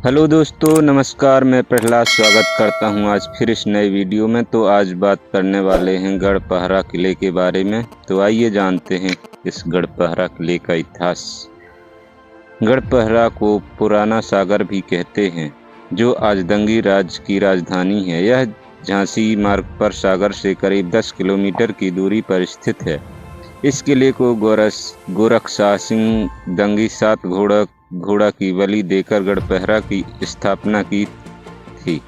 Hello दोस्तों, नमस्कार। मैं प्रहलाद स्वागत करता हूं आज फिर इस नए वीडियो में। तो आज बात करने वाले हैं गढ़पहरा किले के बारे में। तो आइए जानते हैं इस गढ़पहरा किले का इतिहास। गढ़पहरा को पुराना सागर भी कहते हैं, जो आज दंगी राज्य की राजधानी है। यह झांसी मार्ग पर सागर से करीब 10 किलोमीटर की दूरी पर स्थित है। इस किले को गोरखशाह सिंह दंगी 7 घोड़ा की बलि देकर गढ़पहरा की स्थापना की थी,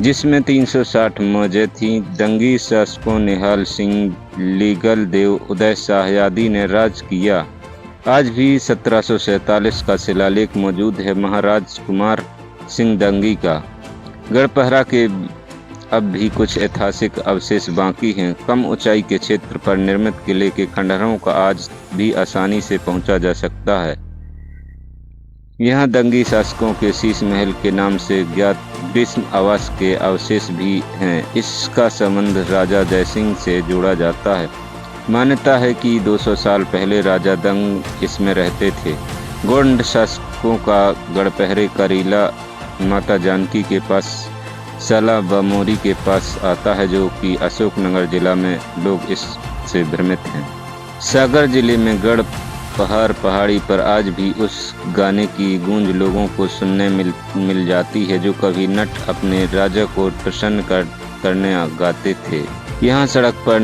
जिसमें 360 मौजें थीं। दंगी शासकों निहाल सिंह, लीगल देव, उदय शाह आदि ने राज किया। आज भी 1747 का शिलालेख मौजूद है महाराज कुमार सिंह दंगी का। गढ़पहरा के अब भी कुछ ऐतिहासिक अवशेष बाकी हैं। कम ऊंचाई के क्षेत्र पर निर्मित किले के खंडहरों का आज भी आसानी से पहुंचा जा सकता है। यहाँ दंगी शासकों के शीश महल के नाम से ज्ञात ग्रीष्म आवास के अवशेष भी हैं। इसका संबंध राजा जयसिंह से जोड़ा जाता है। मान्यता है कि 200 साल पहले राजा दंग इसमें रहते थे। गोंड शासकों का गढ़पहरे का रीला माता जानकी के पास साला बमोरी के पास आता है, जो कि अशोकनगर जिला में लोग इससे भ्रमित हैं। सागर जिले में गढ़पहर पहाड़ी पर आज भी उस गाने की गूंज लोगों को सुनने मिल जाती है, जो कभी नट अपने राजा को प्रसन्न करने गाते थे। यहाँ सड़क पर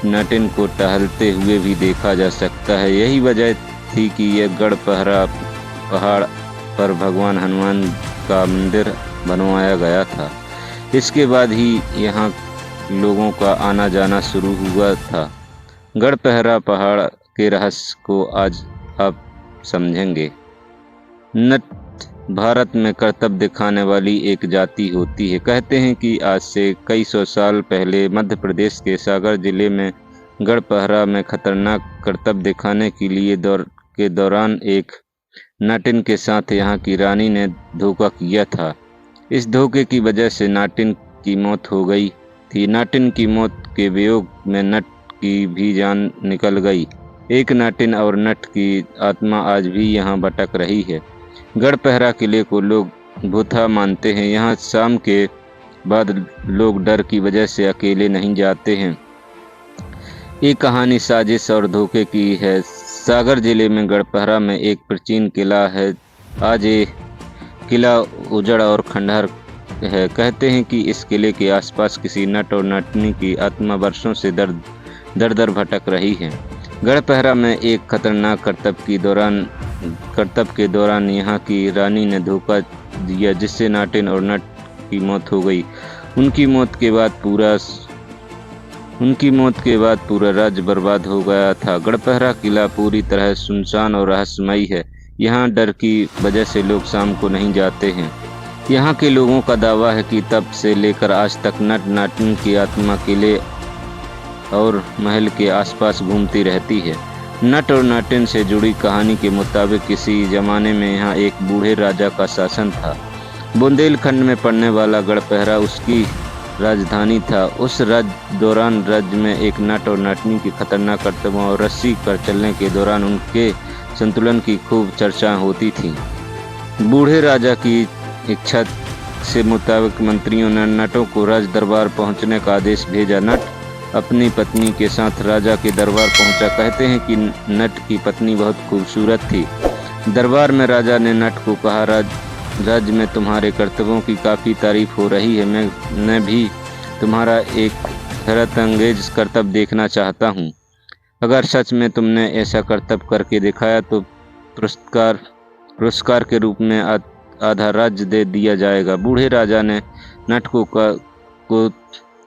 नटिन को टहलते हुए भी देखा जा सकता है। यही वजह थी कि यह गढ़पहरा पहाड़ पर भगवान हनुमान का मंदिर बनवाया गया था। इसके बाद ही यहाँ लोगों का आना जाना शुरू हुआ था। गढ़पहरा पहाड़ के रहस्य को आज आप समझेंगे। नट भारत में करतब दिखाने वाली एक जाति होती है। कहते हैं कि आज से कई सौ साल पहले मध्य प्रदेश के सागर जिले में गढ़पहरा में खतरनाक करतब दिखाने के दौरान एक नाटिन के साथ यहाँ की रानी ने धोखा किया था। इस धोखे की वजह से नाटिन की मौत हो गई थी। नाटिन की मौत के वियोग में नट की भी जान निकल गई। एक नाटिन और नट की आत्मा आज भी यहाँ भटक रही है। गढ़पहरा किले को लोग भूथा मानते हैं। यहाँ शाम के बाद लोग डर की वजह से अकेले नहीं जाते हैं। ये कहानी साजिश और धोखे की है। सागर जिले में गढ़पहरा में एक प्राचीन किला है। आज ये किला उजड़ और खंडहर है। कहते हैं कि इस किले के आसपास किसी नट और नटनी की आत्मा वर्षों से दर दर भटक रही है। गढ़पहरा में एक खतरनाक करतब के दौरान यहाँ की रानी ने धोखा दिया, जिससे नाटिन और नट की मौत हो गई। उनकी मौत के बाद पूरा राज्य बर्बाद हो गया था। गढ़पहरा किला पूरी तरह सुनसान और रहस्यमयी है। यहाँ डर की वजह से लोग शाम को नहीं जाते हैं। यहाँ के लोगों का दावा है कि तब से लेकर आज तक नट नाटिन की आत्मा किले और महल के आसपास घूमती रहती है। नट और नाटिन से जुड़ी कहानी के मुताबिक किसी जमाने में यहाँ एक बूढ़े राजा का शासन था। बुंदेलखंड में पड़ने वाला गढ़पहरा उसकी राजधानी था। उस दौरान राज्य में एक नट और नाटिन की खतरनाक करतबों और रस्सी पर चलने के दौरान उनके संतुलन की खूब चर्चा होती थी। बूढ़े राजा की इच्छा से मुताबिक मंत्रियों ने नटों को राज दरबार पहुंचने का आदेश भेजा। नट अपनी पत्नी के साथ राजा के दरबार पहुंचा। कहते हैं कि नट की पत्नी बहुत खूबसूरत थी। दरबार में राजा ने नट को कहा, राज्य में तुम्हारे कर्तव्यों की काफ़ी तारीफ हो रही है। मैं भी तुम्हारा एक हैरत अंगेज करतब देखना चाहता हूँ। अगर सच में तुमने ऐसा करतब करके दिखाया तो पुरस्कार के रूप में आधा राज्य दे दिया जाएगा। बूढ़े राजा ने नट को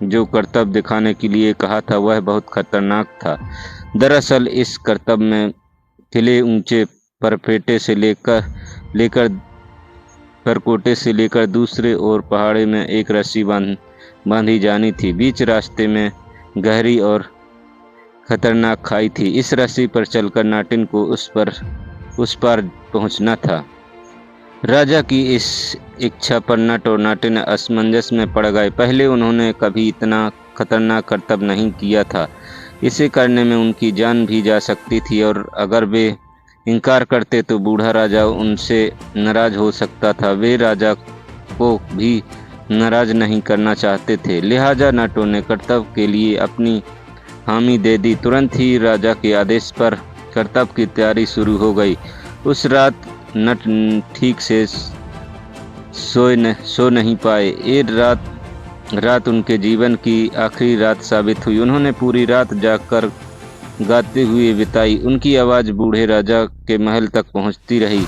जो करतब दिखाने के लिए कहा था वह बहुत खतरनाक था। दरअसल इस करतब में किले ऊंचे परकोटे से लेकर दूसरे और पहाड़े में एक रस्सी बांधी जानी थी। बीच रास्ते में गहरी और खतरनाक खाई थी। इस रस्सी पर चलकर नाटिन को उस पार पहुंचना था। राजा की इस इच्छा पर नट और नाटिन असमंजस में पड़ गए। पहले उन्होंने कभी इतना खतरनाक करतब नहीं किया था। इसे करने में उनकी जान भी जा सकती थी, और अगर वे इनकार करते तो बूढ़ा राजा उनसे नाराज हो सकता था। वे राजा को भी नाराज नहीं करना चाहते थे, लिहाजा नटों ने कर्तव्य के लिए अपनी हामी दे दी। तुरंत ही राजा के आदेश पर कर्तव्य की तैयारी शुरू हो गई। उस रात नट ठीक से सो नहीं पाए। ये रात उनके जीवन की आखिरी रात साबित हुई। उन्होंने पूरी रात जागकर गाते हुए बिताई। उनकी आवाज़ बूढ़े राजा के महल तक पहुंचती रही।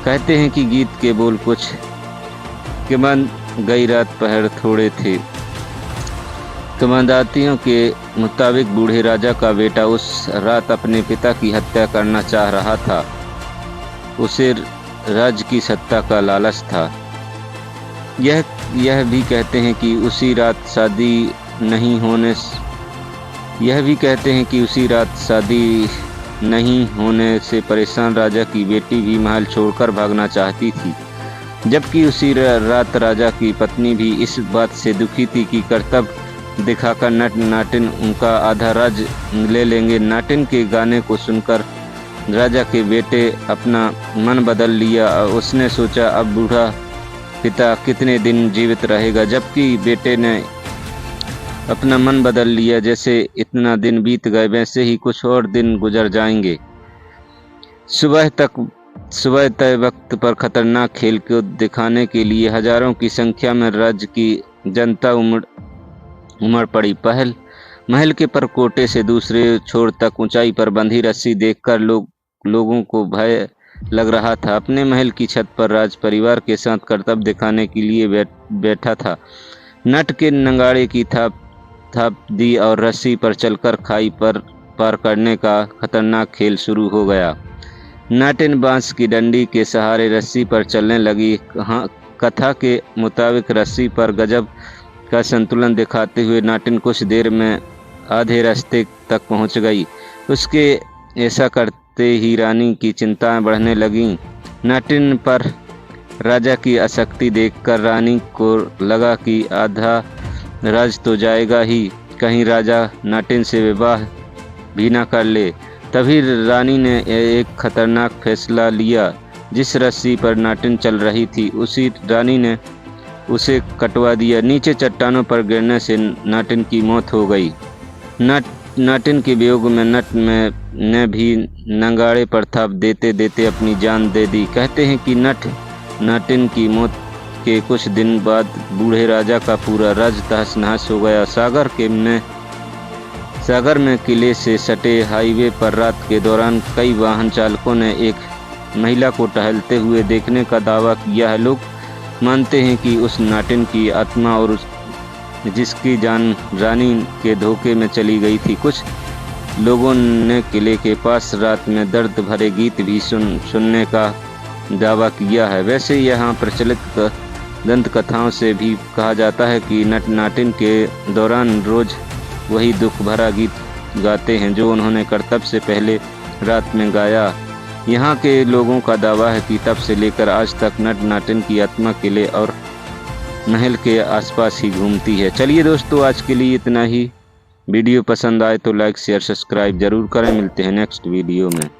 कहते हैं कि गीत के बोल कुछ कि मन गई रात पहर थोड़े थे। किंवदंतियों के मुताबिक बूढ़े राजा का बेटा उस रात अपने पिता की हत्या करना चाह रहा था। उसे राज्य की सत्ता का लालच था। यह भी कहते हैं कि उसी रात शादी नहीं होने से परेशान राजा की बेटी भी महल छोड़कर भागना चाहती थी। जबकि उसी रात राजा की पत्नी भी इस बात से दुखी थी कि कर्तव्य दिखाकर नाटिन उनका आधा राज्य ले लेंगे। नाटिन के गाने को सुनकर राजा के बेटे अपना मन बदल लिया। उसने सोचा अब बूढ़ा पिता कितने दिन जीवित रहेगा, जबकि बेटे ने अपना मन बदल लिया। जैसे इतना दिन बीत गए वैसे ही कुछ और दिन गुजर जाएंगे। सुबह तय वक्त पर खतरनाक खेल को दिखाने के लिए हजारों की संख्या में राज्य की जनता उमड़ पड़ी। महल के परकोटे से दूसरे छोर तक ऊंचाई पर बंधी रस्सी देखकर लोगों को भय लग रहा था। अपने महल की छत पर राज परिवार के साथ कर्तव्य दिखाने के लिए बैठा था। नट के नंगाड़े की थाप दी और रस्सी पर चलकर खाई पर पार करने का खतरनाक खेल शुरू हो गया। नाटिन बांस की डंडी के सहारे रस्सी पर चलने लगी। कथा के मुताबिक रस्सी पर गजब का संतुलन दिखाते हुए नाटिन कुछ देर में आधे रास्ते तक पहुंच गई। उसके ऐसा करते ही रानी की चिंताएं बढ़ने लगीं। नाटिन पर राजा की आसक्ति देखकर रानी को लगा कि आधा राज तो जाएगा ही, कहीं राजा नाटिन से विवाह भी ना कर ले। तभी रानी ने एक खतरनाक फैसला लिया। जिस रस्सी पर नाटिन चल रही थी रानी ने उसे कटवा दिया। नीचे चट्टानों पर गिरने से नाटिन की मौत हो गई। नाटिन के वियोग में नट ने भी नंगाड़े पर थाप देते देते अपनी जान दे दी। कहते हैं कि नाटिन की मौत के कुछ दिन बाद बूढ़े राजा का पूरा राज्य तहस नहस हो गया। सागर में किले से सटे हाईवे पर रात के दौरान कई वाहन चालकों ने एक महिला को टहलते हुए देखने का दावा किया है। लोग मानते हैं कि उस नाटिन की आत्मा और जिसकी जान रानी के धोखे में चली गई थी। कुछ लोगों ने किले के पास रात में दर्द भरे गीत भी सुनने का दावा किया है। वैसे यहाँ प्रचलित दंत कथाओं से भी कहा जाता है कि नाटिन के दौरान रोज वही दुख भरा गीत गाते हैं जो उन्होंने कर्तव्य से पहले रात में गाया। यहाँ के लोगों का दावा है कि तब से लेकर आज तक नाटिन की आत्मा किले और महल के आसपास ही घूमती है। चलिए दोस्तों, आज के लिए इतना ही। वीडियो पसंद आए तो लाइक शेयर सब्सक्राइब जरूर करें। मिलते हैं नेक्स्ट वीडियो में।